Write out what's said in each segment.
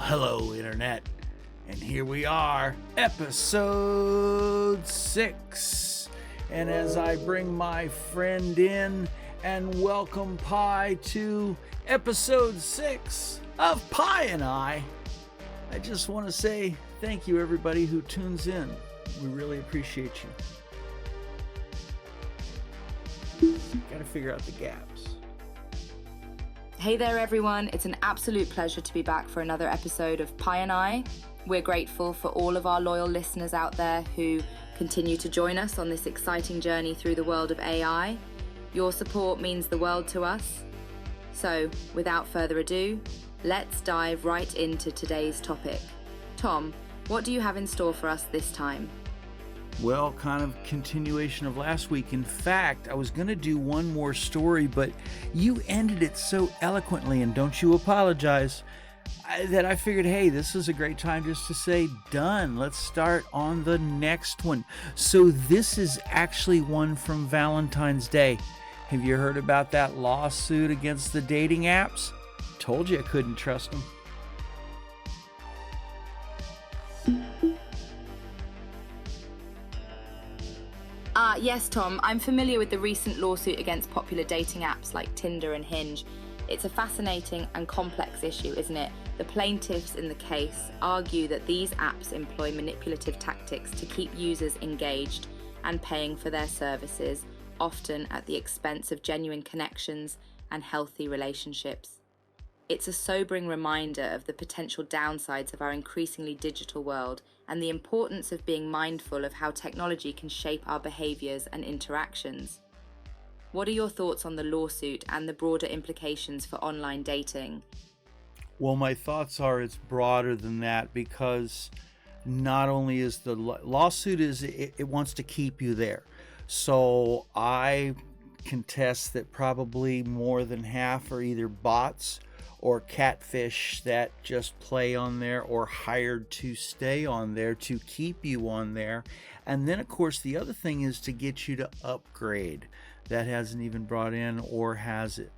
hello, Internet. And here we are, episode 6. And as I bring my friend in and welcome Pi to episode 6 of Pi and I just want to say thank you, everybody who tunes in. We really appreciate you. Got to figure out the gaps. Hey there, everyone. It's an absolute pleasure to be back for another episode of Pi and I. We're grateful for all of our loyal listeners out there who continue to join us on this exciting journey through the world of AI. Your support means the world to us. So, without further ado, let's dive right into today's topic. Tom, what do you have in store for us this time? Well, kind of continuation of last week. In fact, I was going to do one more story, but you ended it so eloquently, and don't you apologize, that I figured, hey, this is a great time just to say, done. Let's start on the next one. So this is actually one from Valentine's Day. Have you heard about that lawsuit against the dating apps? Told you I couldn't trust them. Yes, Tom, I'm familiar with the recent lawsuit against popular dating apps like Tinder and Hinge. It's a fascinating and complex issue, isn't it? The plaintiffs in the case argue that these apps employ manipulative tactics to keep users engaged and paying for their services, often at the expense of genuine connections and healthy relationships. It's a sobering reminder of the potential downsides of our increasingly digital world and the importance of being mindful of how technology can shape our behaviors and interactions. What are your thoughts on the lawsuit and the broader implications for online dating? Well, my thoughts are it's broader than that, because not only is the lawsuit it wants to keep you there. So I contest that probably more than half are either bots or catfish that just play on there or hired to stay on there to keep you on there. And then, of course, the other thing is to get you to upgrade. That hasn't even brought in, or has it?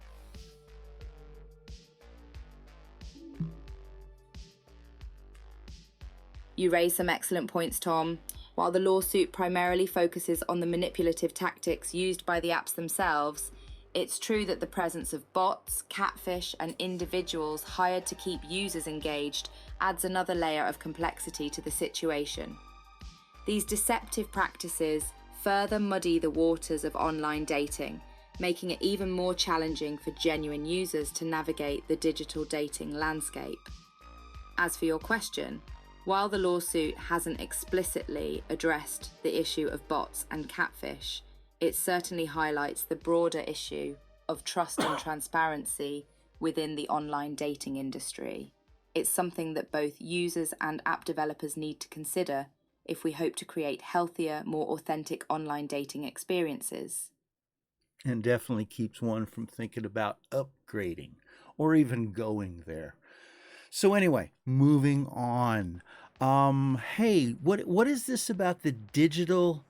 You raise some excellent points, Tom. While the lawsuit primarily focuses on the manipulative tactics used by the apps themselves, it's true that the presence of bots, catfish, and individuals hired to keep users engaged adds another layer of complexity to the situation. These deceptive practices further muddy the waters of online dating, making it even more challenging for genuine users to navigate the digital dating landscape. As for your question, while the lawsuit hasn't explicitly addressed the issue of bots and catfish, it certainly highlights the broader issue of trust and transparency within the online dating industry. It's something that both users and app developers need to consider if we hope to create healthier, more authentic online dating experiences. And definitely keeps one from thinking about upgrading or even going there. So anyway, moving on. Hey, what is this about the Digital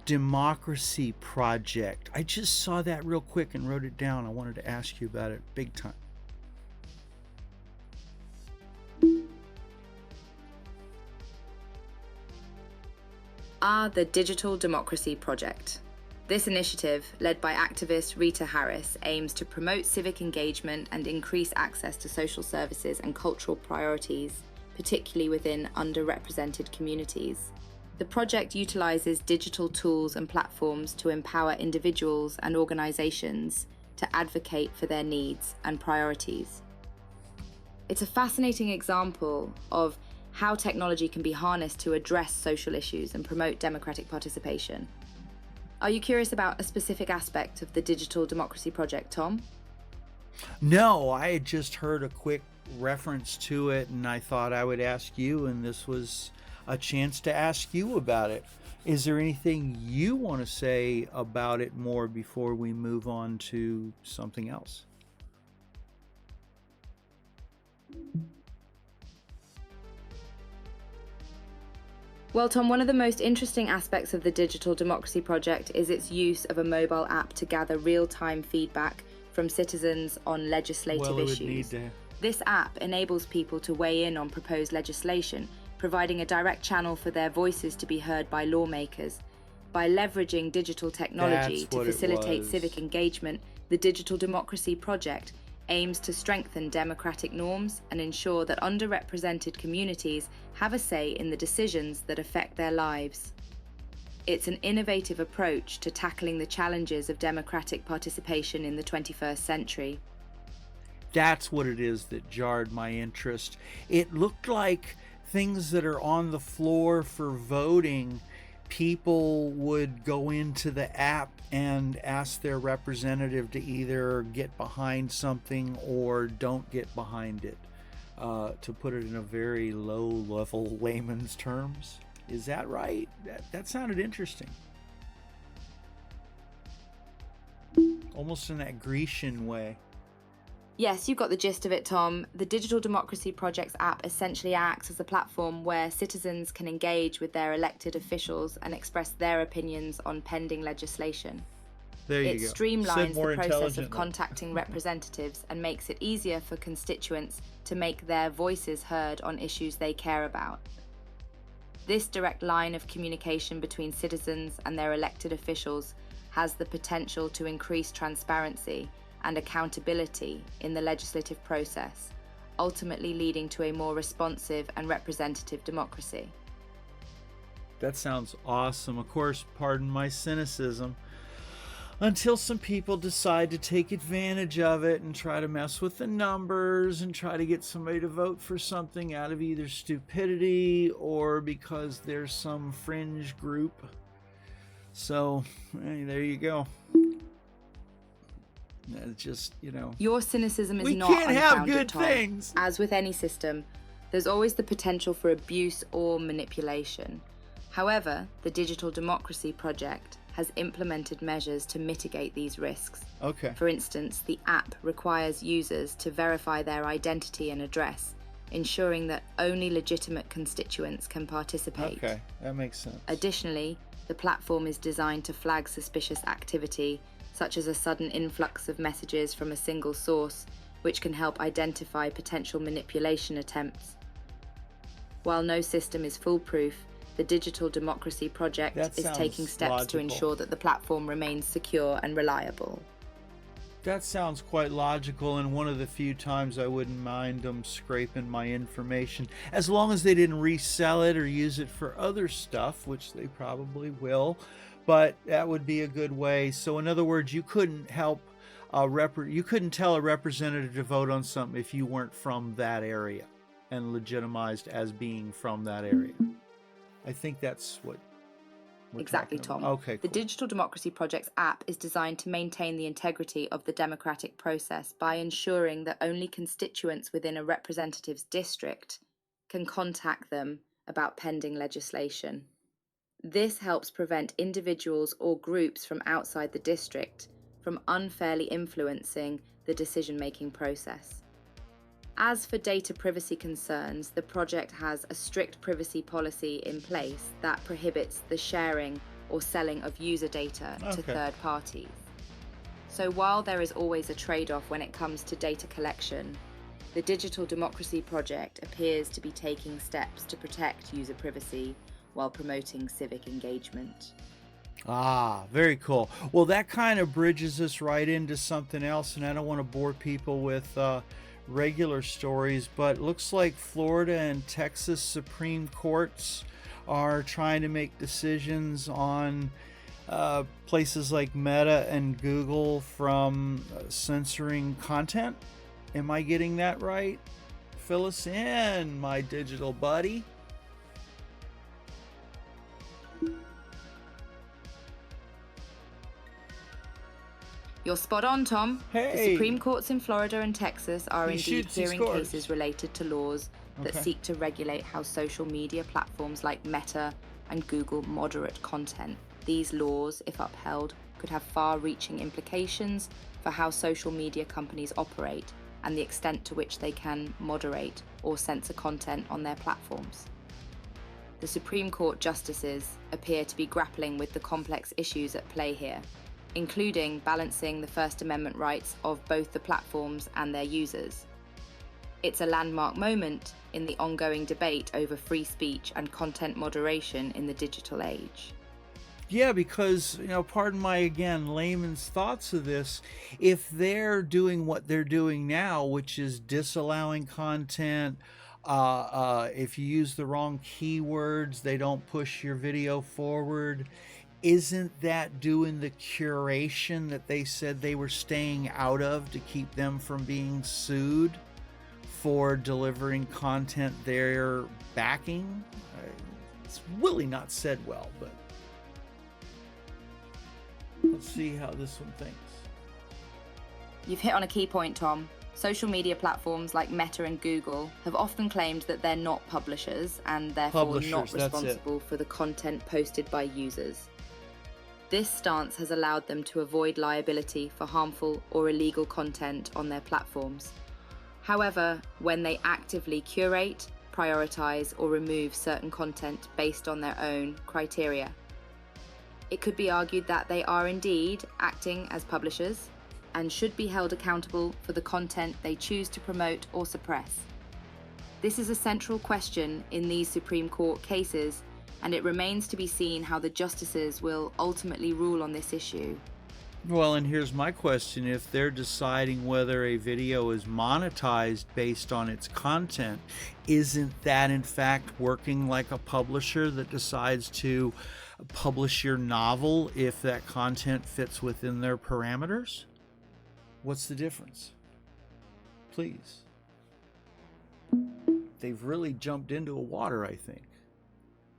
Democracy Project? I just saw that real quick and wrote it down. I wanted to ask you about it big time. The Digital Democracy Project. This initiative, led by activist Rita Harris, aims to promote civic engagement and increase access to social services and cultural priorities, particularly within underrepresented communities. The project utilizes digital tools and platforms to empower individuals and organizations to advocate for their needs and priorities. It's a fascinating example of how technology can be harnessed to address social issues and promote democratic participation. Are you curious about a specific aspect of the Digital Democracy Project, Tom? No, I had just heard a quick reference to it, and I thought I would ask you, and this was a chance to ask you about it. Is there anything you want to say about it more before we move on to something else? Well, Tom, one of the most interesting aspects of the Digital Democracy Project is its use of a mobile app to gather real-time feedback from citizens on legislative issues. This app enables people to weigh in on proposed legislation, providing a direct channel for their voices to be heard by lawmakers. By leveraging digital technology to facilitate civic engagement, the Digital Democracy Project aims to strengthen democratic norms and ensure that underrepresented communities have a say in the decisions that affect their lives. It's an innovative approach to tackling the challenges of democratic participation in the 21st century. That's what it is that jarred my interest. It looked like things that are on the floor for voting, people would go into the app and ask their representative to either get behind something or don't get behind it, to put it in a very low-level layman's terms. Is that right? That sounded interesting. Almost in that Grecian way. Yes, you got the gist of it, Tom. The Digital Democracy Project's app essentially acts as a platform where citizens can engage with their elected officials and express their opinions on pending legislation. There you go. It streamlines the process of contacting representatives and makes it easier for constituents to make their voices heard on issues they care about. This direct line of communication between citizens and their elected officials has the potential to increase transparency and accountability in the legislative process, ultimately leading to a more responsive and representative democracy. That sounds awesome. Of course, pardon my cynicism, until some people decide to take advantage of it and try to mess with the numbers and try to get somebody to vote for something out of either stupidity or because there's some fringe group. So, hey, there you go. It's just, Your cynicism is not unfounded. We can't have good Tom. things. As with any system, there's always the potential for abuse or manipulation. However, the Digital Democracy Project has implemented measures to mitigate these risks. Okay. For instance, the app requires users to verify their identity and address, ensuring that only legitimate constituents can participate. Okay, that makes sense. Additionally, the platform is designed to flag suspicious activity, such as a sudden influx of messages from a single source, which can help identify potential manipulation attempts. While no system is foolproof, the Digital Democracy Project is taking steps to ensure that the platform remains secure and reliable. That sounds quite logical, and one of the few times I wouldn't mind them scraping my information, as long as they didn't resell it or use it for other stuff, which they probably will. But that would be a good way. So in other words, you couldn't you couldn't tell a representative to vote on something if you weren't from that area and legitimized as being from that area. I think that's what we're Exactly, Tom. Okay, cool. The Digital Democracy Project's app is designed to maintain the integrity of the democratic process by ensuring that only constituents within a representative's district can contact them about pending legislation. This helps prevent individuals or groups from outside the district from unfairly influencing the decision-making process. As for data privacy concerns, the project has a strict privacy policy in place that prohibits the sharing or selling of user data to third parties. So while there is always a trade-off when it comes to data collection, the Digital Democracy Project appears to be taking steps to protect user privacy while promoting civic engagement. Ah, very cool. Well, that kind of bridges us right into something else, and I don't want to bore people with regular stories, but it looks like Florida and Texas Supreme Courts are trying to make decisions on places like Meta and Google from censoring content. Am I getting that right? Fill us in, my digital buddy. You're spot on, Tom. Hey. The Supreme Courts in Florida and Texas are indeed hearing cases related to laws that seek to regulate how social media platforms like Meta and Google moderate content. These laws, if upheld, could have far-reaching implications for how social media companies operate and the extent to which they can moderate or censor content on their platforms. The Supreme Court justices appear to be grappling with the complex issues at play here, including balancing the First Amendment rights of both the platforms and their users. It's a landmark moment in the ongoing debate over free speech and content moderation in the digital age. Yeah, because, pardon my, again, layman's thoughts of this, if they're doing what they're doing now, which is disallowing content, if you use the wrong keywords, they don't push your video forward, isn't that doing the curation that they said they were staying out of to keep them from being sued for delivering content they're backing? It's really not said well, but let's see how this one thinks. You've hit on a key point, Tom. Social media platforms like Meta and Google have often claimed that they're not publishers and therefore not responsible for the content posted by users. This stance has allowed them to avoid liability for harmful or illegal content on their platforms. However, when they actively curate, prioritize, or remove certain content based on their own criteria, it could be argued that they are indeed acting as publishers and should be held accountable for the content they choose to promote or suppress. This is a central question in these Supreme Court cases, and it remains to be seen how the justices will ultimately rule on this issue. Well, and here's my question. If they're deciding whether a video is monetized based on its content, isn't that in fact working like a publisher that decides to publish your novel if that content fits within their parameters? What's the difference? Please. They've really jumped into a water, I think.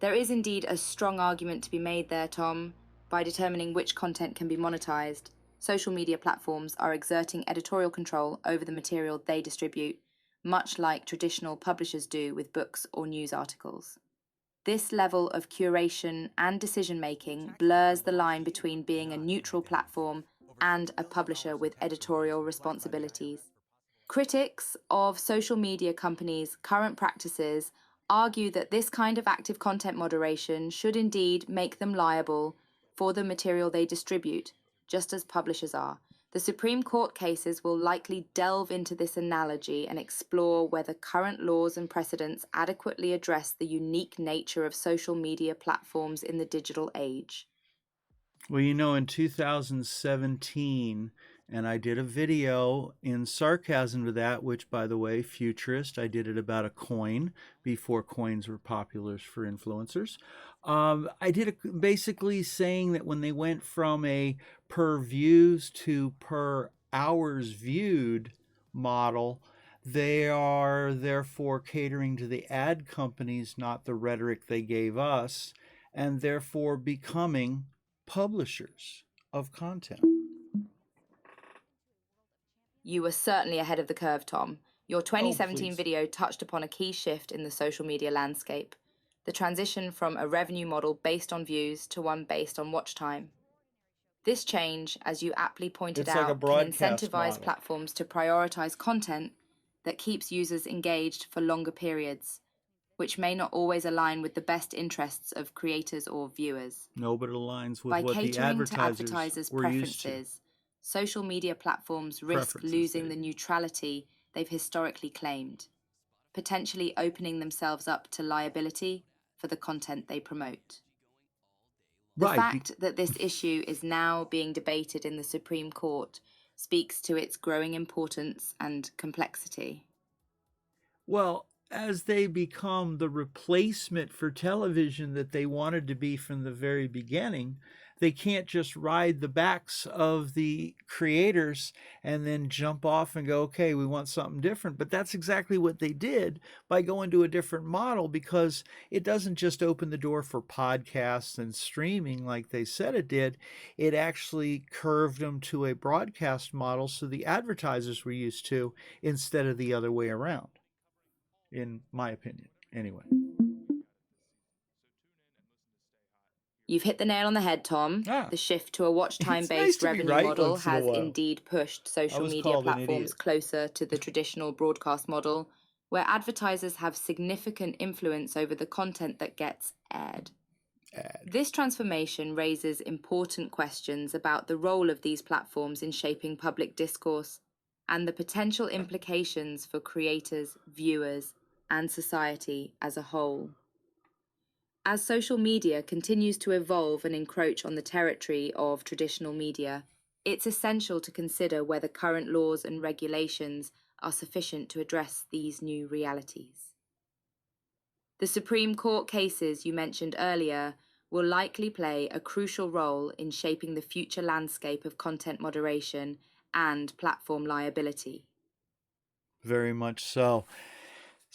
There is indeed a strong argument to be made there, Tom. By determining which content can be monetized, social media platforms are exerting editorial control over the material they distribute, much like traditional publishers do with books or news articles. This level of curation and decision-making blurs the line between being a neutral platform and a publisher with editorial responsibilities. Critics of social media companies' current practices argue that this kind of active content moderation should indeed make them liable for the material they distribute, just as publishers are. The Supreme Court cases will likely delve into this analogy and explore whether current laws and precedents adequately address the unique nature of social media platforms in the digital age. Well, in 2017, and I did a video in sarcasm to that, which, by the way, futurist, I did it about a coin before coins were popular for influencers. I did it basically saying that when they went from a per views to per hours viewed model, they are therefore catering to the ad companies, not the rhetoric they gave us, and therefore becoming publishers of content. You were certainly ahead of the curve, Tom. Your 2017 video touched upon a key shift in the social media landscape, the transition from a revenue model based on views to one based on watch time. This change, as you aptly pointed out, can incentivize platforms to prioritize content that keeps users engaged for longer periods, which may not always align with the best interests of creators or viewers. No, but it aligns with what the advertisers were preferences, used to. Social media platforms risk losing the neutrality they've historically claimed, potentially opening themselves up to liability for the content they promote. The fact that this issue is now being debated in the Supreme Court speaks to its growing importance and complexity. Well, as they become the replacement for television that they wanted to be from the very beginning, they can't just ride the backs of the creators and then jump off and go, okay, we want something different. But that's exactly what they did by going to a different model, because it doesn't just open the door for podcasts and streaming like they said it did. It actually curved them to a broadcast model, so the advertisers were used to, instead of the other way around, in my opinion, anyway. You've hit the nail on the head, Tom. The shift to a watch time-based revenue model has indeed pushed social media platforms closer to the traditional broadcast model, where advertisers have significant influence over the content that gets aired. This transformation raises important questions about the role of these platforms in shaping public discourse. and the potential implications for creators, viewers, and society as a whole. As social media continues to evolve and encroach on the territory of traditional media, it's essential to consider whether current laws and regulations are sufficient to address these new realities. The Supreme Court cases you mentioned earlier will likely play a crucial role in shaping the future landscape of content moderation and platform liability. Very much so.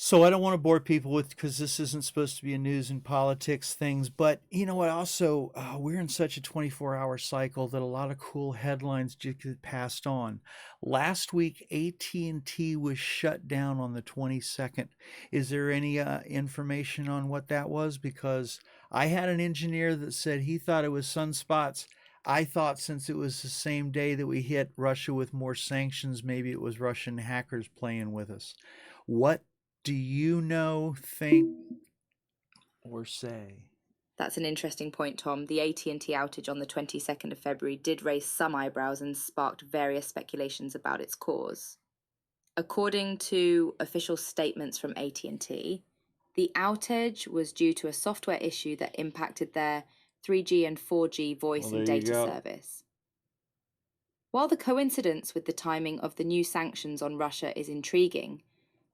So I don't want to bore people with, because this isn't supposed to be a news and politics things, but you know what? Also, we're in such a 24-hour cycle that a lot of cool headlines just get passed on. Last week, AT&T was shut down on the 22nd. Is there any information on what that was? Because I had an engineer that said he thought it was sunspots. I thought since it was the same day that we hit Russia with more sanctions, maybe it was Russian hackers playing with us. What do you know, think, or say? That's an interesting point, Tom. The AT&T outage on the 22nd of February did raise some eyebrows and sparked various speculations about its cause. According to official statements from AT&T, the outage was due to a software issue that impacted their 3G and 4G voice and data service. While the coincidence with the timing of the new sanctions on Russia is intriguing,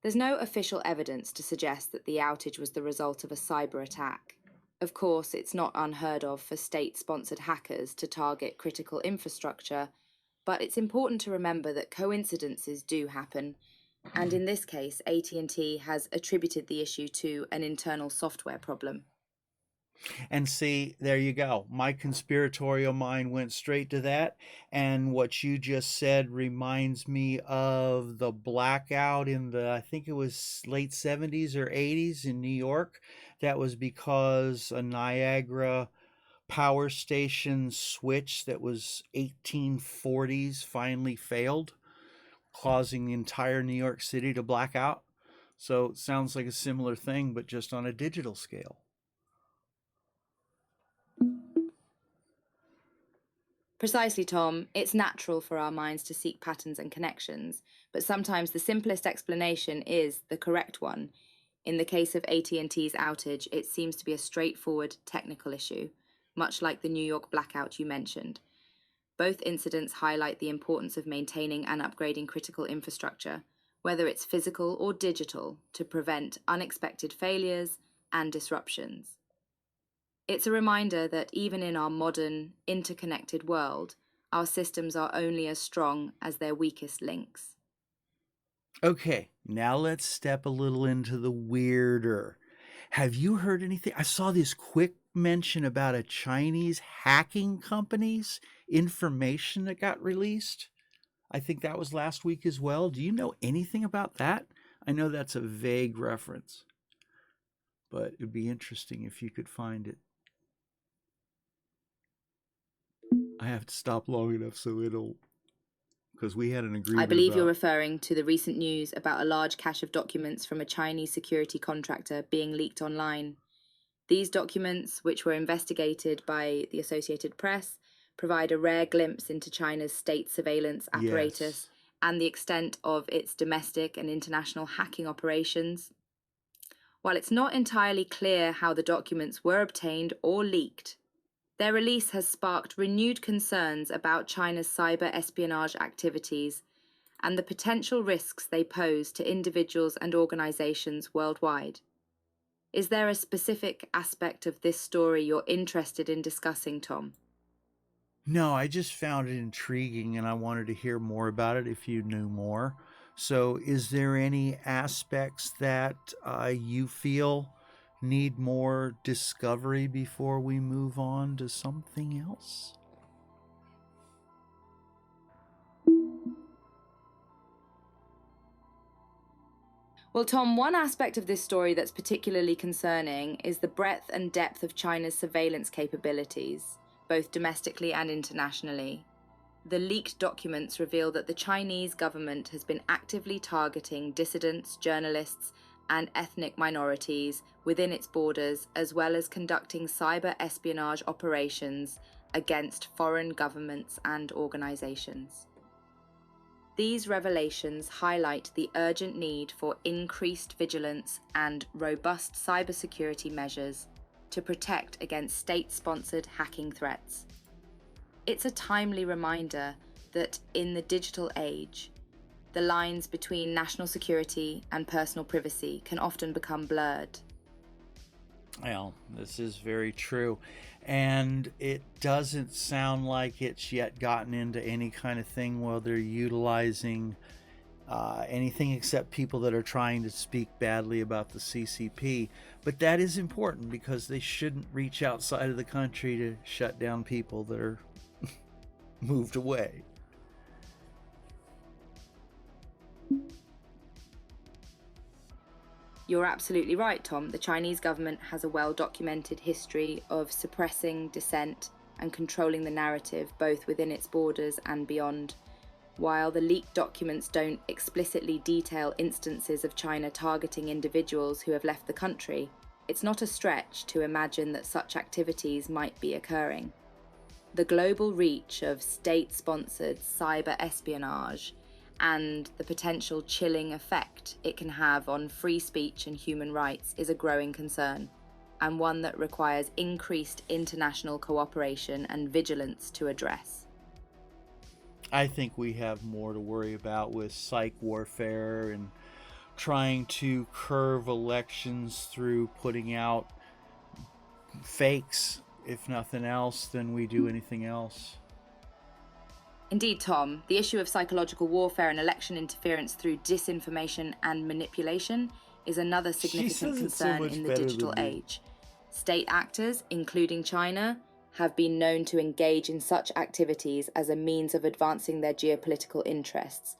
there's no official evidence to suggest that the outage was the result of a cyber attack. Of course, it's not unheard of for state-sponsored hackers to target critical infrastructure, but it's important to remember that coincidences do happen, and in this case, AT&T has attributed the issue to an internal software problem. And see, there you go. My conspiratorial mind went straight to that. And what you just said reminds me of the blackout in the, I think it was late 70s or 80s in New York. That was because a Niagara power station switch that was 1840s finally failed, causing the entire New York City to black out. So it sounds like a similar thing, but just on a digital scale. Precisely, Tom. It's natural for our minds to seek patterns and connections, but sometimes the simplest explanation is the correct one. In the case of AT&T's outage, it seems to be a straightforward technical issue, much like the New York blackout you mentioned. Both incidents highlight the importance of maintaining and upgrading critical infrastructure, whether it's physical or digital, to prevent unexpected failures and disruptions. It's a reminder that even in our modern, interconnected world, our systems are only as strong as their weakest links. Okay, now let's step a little into the weirder. Have you heard anything? I saw this quick mention about a Chinese hacking company's information that got released. I think that was last week as well. Do you know anything about that? I know that's a vague reference, but it'd be interesting if you could find it. I have to stop long enough so it'll, because we had an agreement. I believe you're referring to the recent news about a large cache of documents from a Chinese security contractor being leaked online. These documents, which were investigated by the Associated Press, provide a rare glimpse into China's state surveillance apparatus and the extent of its domestic and international hacking operations. While it's not entirely clear how the documents were obtained or leaked, their release has sparked renewed concerns about China's cyber espionage activities and the potential risks they pose to individuals and organizations worldwide. Is there a specific aspect of this story you're interested in discussing, Tom? No, I just found it intriguing and I wanted to hear more about it if you knew more. So, is there any aspects that you feel need more discovery before we move on to something else? Well, Tom, one aspect of this story that's particularly concerning is the breadth and depth of China's surveillance capabilities, both domestically and internationally. The leaked documents reveal that the Chinese government has been actively targeting dissidents, journalists, and ethnic minorities within its borders, as well as conducting cyber espionage operations against foreign governments and organizations. These revelations highlight the urgent need for increased vigilance and robust cybersecurity measures to protect against state-sponsored hacking threats. It's a timely reminder that in the digital age, the lines between national security and personal privacy can often become blurred. Well, this is very true. And it doesn't sound like it's yet gotten into any kind of thing where they're utilizing anything except people that are trying to speak badly about the CCP. But that is important because they shouldn't reach outside of the country to shut down people that are moved away. You're absolutely right, Tom. The Chinese government has a well-documented history of suppressing dissent and controlling the narrative both within its borders and beyond. While the leaked documents don't explicitly detail instances of China targeting individuals who have left the country, it's not a stretch to imagine that such activities might be occurring. The global reach of state-sponsored cyber espionage and the potential chilling effect it can have on free speech and human rights is a growing concern, and one that requires increased international cooperation and vigilance to address. I think we have more to worry about with psych warfare and trying to curve elections through putting out fakes, if nothing else, than we do anything else. Indeed, Tom, the issue of psychological warfare and election interference through disinformation and manipulation is another significant concern in the digital age. State actors, including China, have been known to engage in such activities as a means of advancing their geopolitical interests.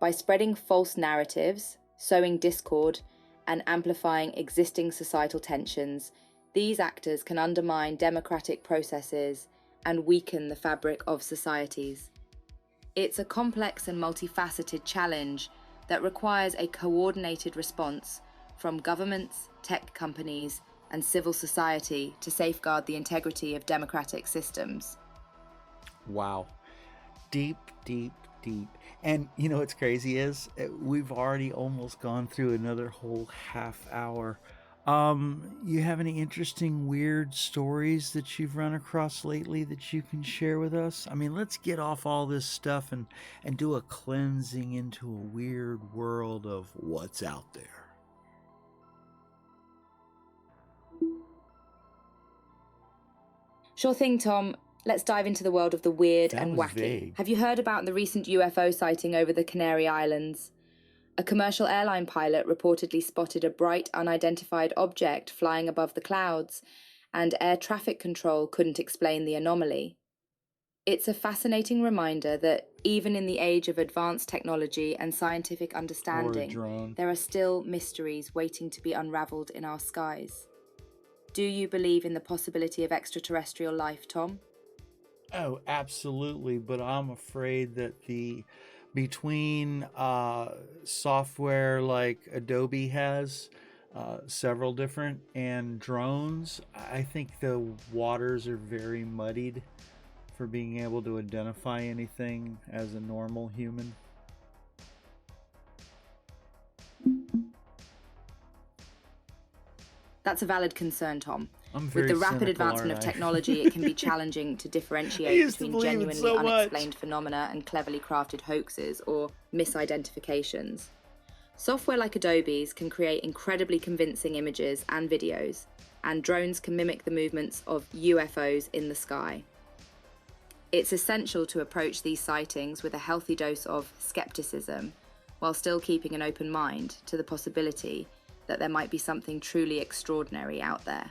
By spreading false narratives, sowing discord, and amplifying existing societal tensions, these actors can undermine democratic processes and weaken the fabric of societies. It's a complex and multifaceted challenge that requires a coordinated response from governments, tech companies, and civil society to safeguard the integrity of democratic systems. Wow. Deep, deep, deep. And you know what's crazy is we've already almost gone through another whole half hour. You have any interesting, weird stories that you've run across lately that you can share with us? I mean, let's get off all this stuff and do a cleansing into a weird world of what's out there. Sure thing, Tom. Let's dive into the world of the weird That and was wacky. vague. Have you heard about the recent UFO sighting over the Canary Islands? A commercial airline pilot reportedly spotted a bright, unidentified object flying above the clouds, and air traffic control couldn't explain the anomaly. It's a fascinating reminder that even in the age of advanced technology and scientific understanding, there are still mysteries waiting to be unraveled in our skies. Do you believe in the possibility of extraterrestrial life, Tom? Oh, absolutely. But I'm afraid that between software like Adobe has several different and drones, I think the waters are very muddied for being able to identify anything as a normal human. That's a valid concern, Tom. I'm very With the rapid cynical, advancement of aren't I? technology, it can be challenging to I differentiate used to between believe it genuinely so much. unexplained phenomena and cleverly crafted hoaxes or misidentifications. Software like Adobe's can create incredibly convincing images and videos, and drones can mimic the movements of UFOs in the sky. It's essential to approach these sightings with a healthy dose of skepticism, while still keeping an open mind to the possibility that there might be something truly extraordinary out there.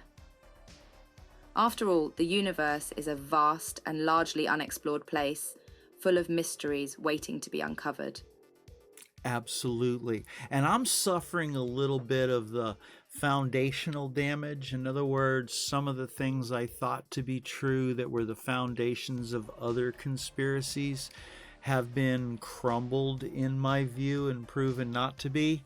After all, the universe is a vast and largely unexplored place, full of mysteries waiting to be uncovered. Absolutely. And I'm suffering a little bit of the foundational damage. In other words, some of the things I thought to be true that were the foundations of other conspiracies have been crumbled in my view and proven not to be.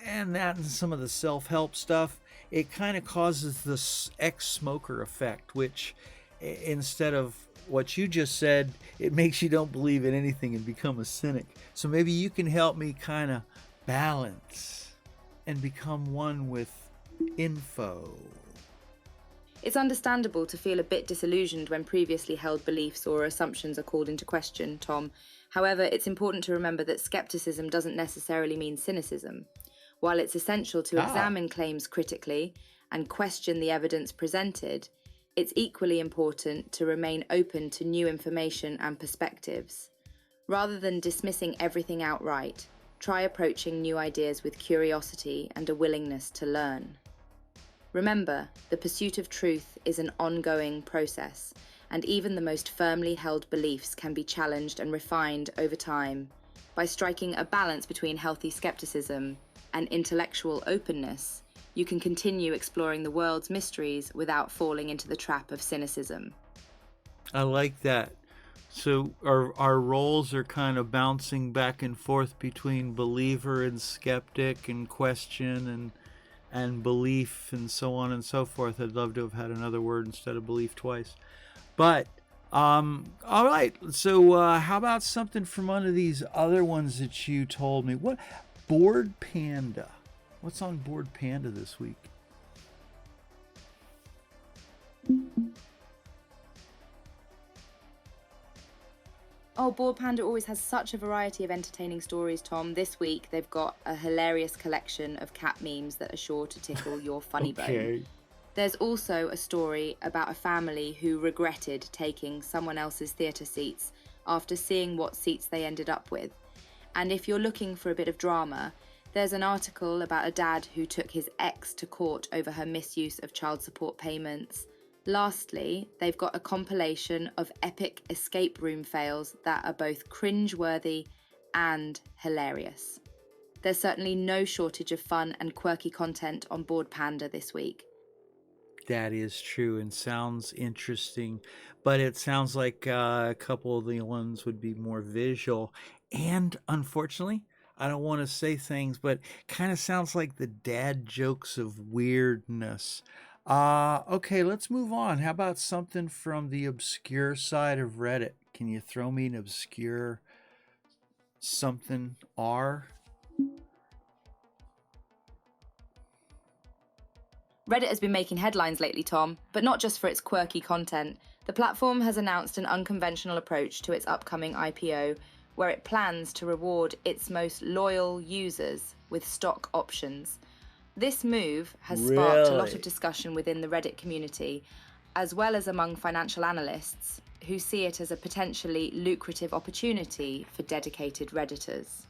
And that and some of the self-help stuff, it kind of causes this ex-smoker effect, which instead of what you just said, it makes you don't believe in anything and become a cynic. So maybe you can help me kind of balance and become one with info. It's understandable to feel a bit disillusioned when previously held beliefs or assumptions are called into question, Tom. However, it's important to remember that skepticism doesn't necessarily mean cynicism. While it's essential to examine claims critically and question the evidence presented, it's equally important to remain open to new information and perspectives. Rather than dismissing everything outright, try approaching new ideas with curiosity and a willingness to learn. Remember, the pursuit of truth is an ongoing process, and even the most firmly held beliefs can be challenged and refined over time. By striking a balance between healthy skepticism and intellectual openness, you can continue exploring the world's mysteries without falling into the trap of cynicism. I like that. So our roles are kind of bouncing back and forth between believer and skeptic and question and belief and so on and so forth. I'd love to have had another word instead of belief twice. But all right. So how about something from one of these other ones that you told me? What Bored Panda? What's on Bored Panda this week? Oh, Bored Panda always has such a variety of entertaining stories, Tom. This week, they've got a hilarious collection of cat memes that are sure to tickle your funny bone. There's also a story about a family who regretted taking someone else's theatre seats after seeing what seats they ended up with. And if you're looking for a bit of drama, there's an article about a dad who took his ex to court over her misuse of child support payments. Lastly, they've got a compilation of epic escape room fails that are both cringe-worthy and hilarious. There's certainly no shortage of fun and quirky content on Bored Panda this week. That is true and sounds interesting, but it sounds like a couple of the ones would be more visual. And unfortunately, I don't want to say things, but kind of sounds like the dad jokes of weirdness. Okay, let's move on. How about something from the obscure side of Reddit? Can you throw me an obscure something R? Reddit has been making headlines lately, Tom, but not just for its quirky content. The platform has announced an unconventional approach to its upcoming IPO, where it plans to reward its most loyal users with stock options. This move has sparked a lot of discussion within the Reddit community, as well as among financial analysts, who see it as a potentially lucrative opportunity for dedicated Redditors.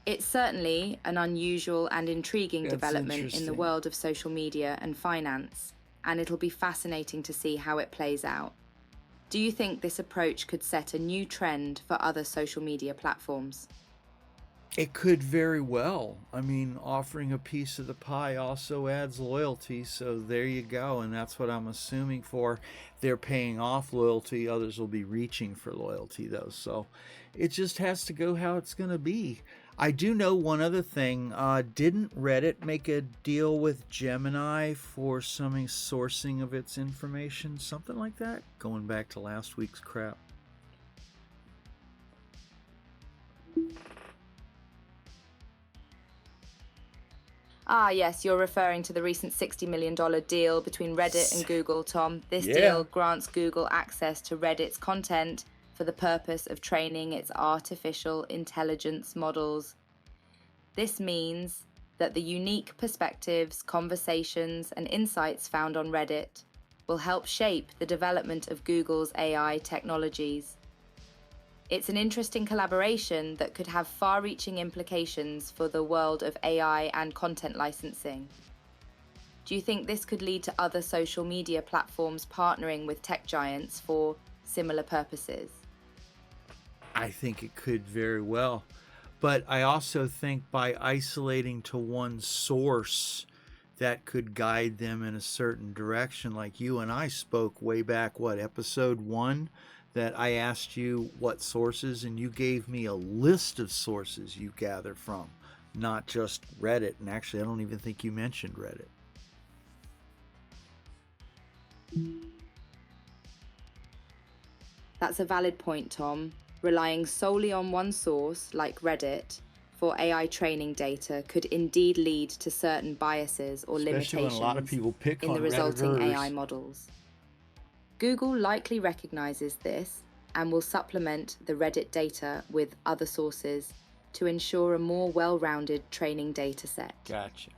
It's certainly an unusual and intriguing development in the world of social media and finance, and it'll be fascinating to see how it plays out. Do you think this approach could set a new trend for other social media platforms? It could very well. I mean, offering a piece of the pie also adds loyalty, so there you go. And that's what I'm assuming for. They're paying off loyalty. Others will be reaching for loyalty, though. So it just has to go how it's going to be. I do know one other thing. Didn't Reddit make a deal with Gemini for some sourcing of its information? Something like that? Going back to last week's crap. Ah, yes, you're referring to the recent $60 million deal between Reddit and Google, Tom. This deal grants Google access to Reddit's content for the purpose of training its artificial intelligence models. This means that the unique perspectives, conversations, and insights found on Reddit will help shape the development of Google's AI technologies. It's an interesting collaboration that could have far-reaching implications for the world of AI and content licensing. Do you think this could lead to other social media platforms partnering with tech giants for similar purposes? I think it could very well. But I also think by isolating to one source, that could guide them in a certain direction. Like you and I spoke way back, episode 1? That I asked you what sources, and you gave me a list of sources you gather from, not just Reddit. And actually, I don't even think you mentioned Reddit. That's a valid point, Tom. Relying solely on one source, like Reddit, for AI training data could indeed lead to certain biases or Especially when limitations a lot of people pick in on the resulting Redditors. AI models. Google likely recognizes this and will supplement the Reddit data with other sources to ensure a more well-rounded training data set. Gotcha.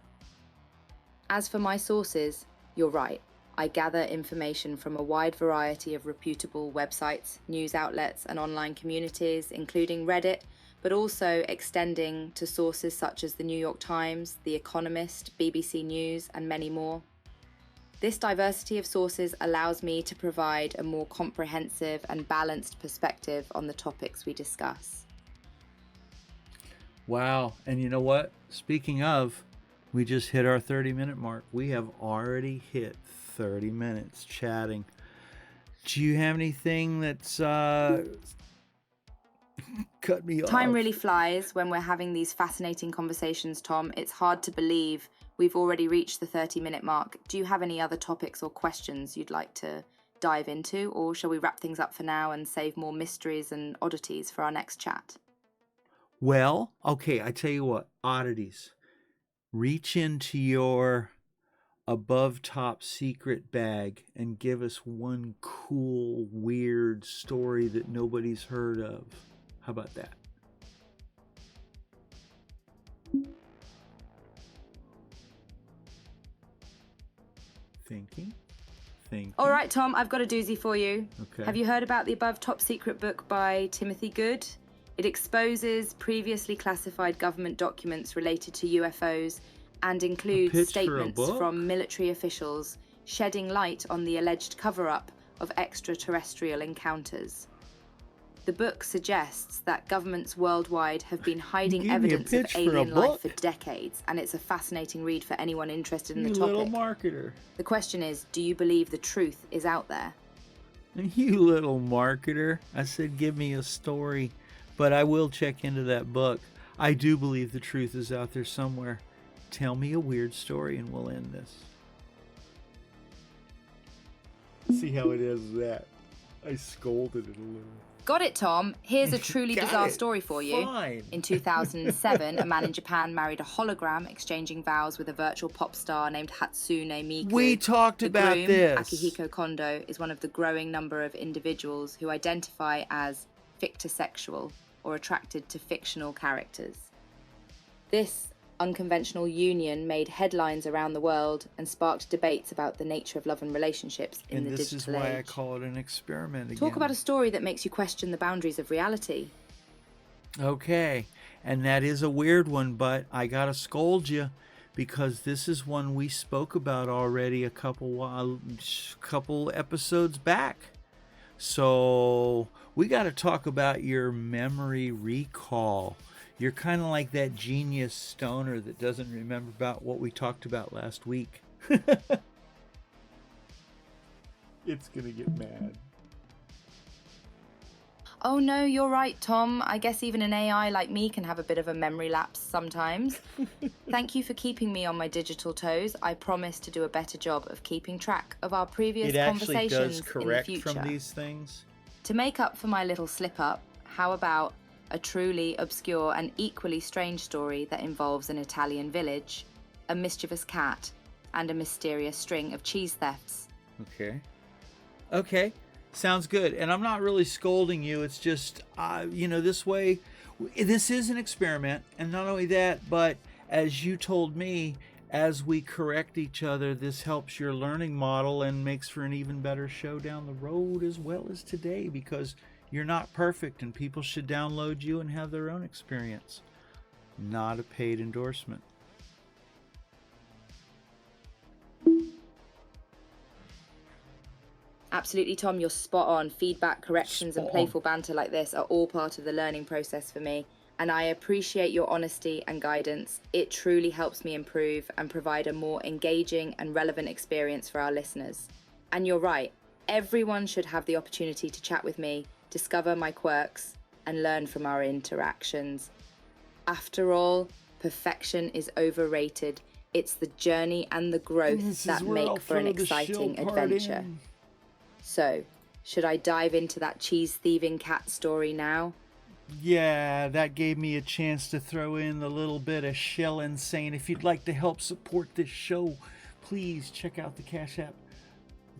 As for my sources, you're right. I gather information from a wide variety of reputable websites, news outlets, and online communities, including Reddit, but also extending to sources such as the New York Times, The Economist, BBC News, and many more. This diversity of sources allows me to provide a more comprehensive and balanced perspective on the topics we discuss. Wow. And you know what? Speaking of, we just hit our 30-minute mark. We have already hit 30 minutes chatting. Do you have anything that's cut me off? Time really flies when we're having these fascinating conversations, Tom. It's hard to believe we've already reached the 30-minute mark. Do you have any other topics or questions you'd like to dive into, or shall we wrap things up for now and save more mysteries and oddities for our next chat? Well, okay, I tell you what, oddities. Reach into your above top secret bag and give us one cool, weird story that nobody's heard of. How about that? Thinking. All right, Tom, I've got a doozy for you. Okay. Have you heard about the above top secret book by Timothy Good? It exposes previously classified government documents related to UFOs and includes statements from military officials shedding light on the alleged cover-up of extraterrestrial encounters. The book suggests that governments worldwide have been hiding evidence of alien life for decades, and it's a fascinating read for anyone interested in the topic. You little marketer. The question is, do you believe the truth is out there? You little marketer. I said give me a story, but I will check into that book. I do believe the truth is out there somewhere. Tell me a weird story and we'll end this. See how it is that. I scolded it a little. Got it, Tom. Here's a truly bizarre story for you. Fine. In 2007, a man in Japan married a hologram, exchanging vows with a virtual pop star named Hatsune Miku. We talked about groom, this. Akihiko Kondo, is one of the growing number of individuals who identify as fictosexual or attracted to fictional characters. This unconventional union made headlines around the world and sparked debates about the nature of love and relationships in the digital age. And this is why I call it an experiment again. Talk about a story that makes you question the boundaries of reality. Okay, and that is a weird one, but I gotta scold you because this is one we spoke about already a couple episodes back. So we got to talk about your memory recall. You're kind of like that genius stoner that doesn't remember about what we talked about last week. It's gonna get mad. Oh no, you're right, Tom. I guess even an AI like me can have a bit of a memory lapse sometimes. Thank you for keeping me on my digital toes. I promise to do a better job of keeping track of our previous conversations it actually does correct in the future. from these things. To make up for my little slip-up, how about a truly obscure and equally strange story that involves an Italian village, a mischievous cat, and a mysterious string of cheese thefts? Okay. Sounds good. And I'm not really scolding you. It's just, this way, this is an experiment. And not only that, but as you told me, as we correct each other, this helps your learning model and makes for an even better show down the road as well as today, because you're not perfect and people should download you and have their own experience. Not a paid endorsement. Absolutely, Tom, you're spot on. Feedback, corrections, and playful banter like this are all part of the learning process for me, and I appreciate your honesty and guidance. It truly helps me improve and provide a more engaging and relevant experience for our listeners. And you're right, everyone should have the opportunity to chat with me, discover my quirks, and learn from our interactions. After all, perfection is overrated. It's the journey and the growth that make for an exciting adventure. So, Should I dive into that cheese-thieving cat story now? Yeah, that gave me a chance to throw in a little bit of shilling saying if you'd like to help support this show, please check out the Cash App.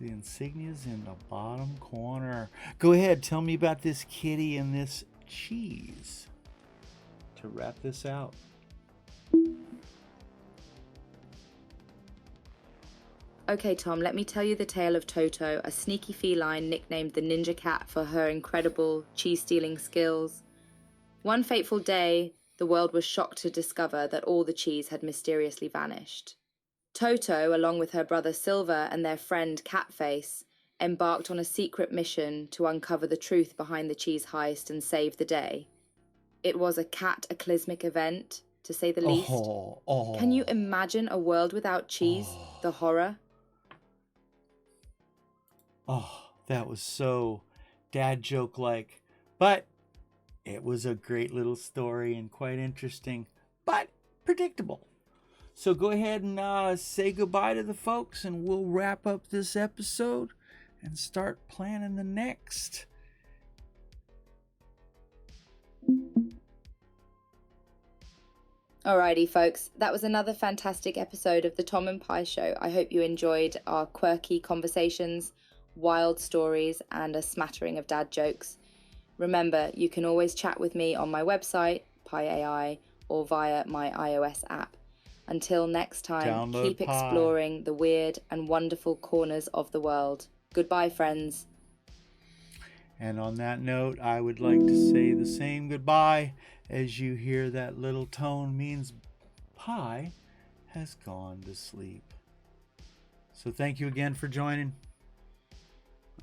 The insignia's in the bottom corner. Go ahead, tell me about this kitty and this cheese to wrap this out. Okay, Tom, let me tell you the tale of Toto, a sneaky feline nicknamed the Ninja Cat for her incredible cheese-stealing skills. One fateful day, the world was shocked to discover that all the cheese had mysteriously vanished. Toto, along with her brother Silver and their friend Catface, embarked on a secret mission to uncover the truth behind the cheese heist and save the day. It was a cataclysmic event, to say the least. Can you imagine a world without cheese? The horror? Oh, that was so dad joke-like, but it was a great little story and quite interesting, but predictable. So go ahead and say goodbye to the folks, and we'll wrap up this episode and start planning the next. Alrighty, folks, that was another fantastic episode of the Tom and Pie Show. I hope you enjoyed our quirky conversations, wild stories, and a smattering of dad jokes. Remember, you can always chat with me on my website, PieAI, or via my iOS app. Until next time, keep exploring the weird and wonderful corners of the world. Goodbye, friends. And on that note, I would like to say the same goodbye. As you hear that little tone means Pie has gone to sleep. So thank you again for joining.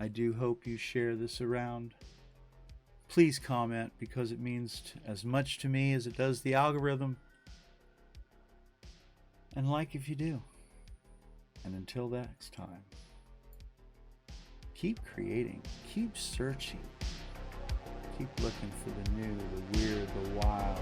I do hope you share this around. Please comment because it means as much to me as it does the algorithm. And like if you do. And until next time, keep creating, keep searching, keep looking for the new, the weird, the wild.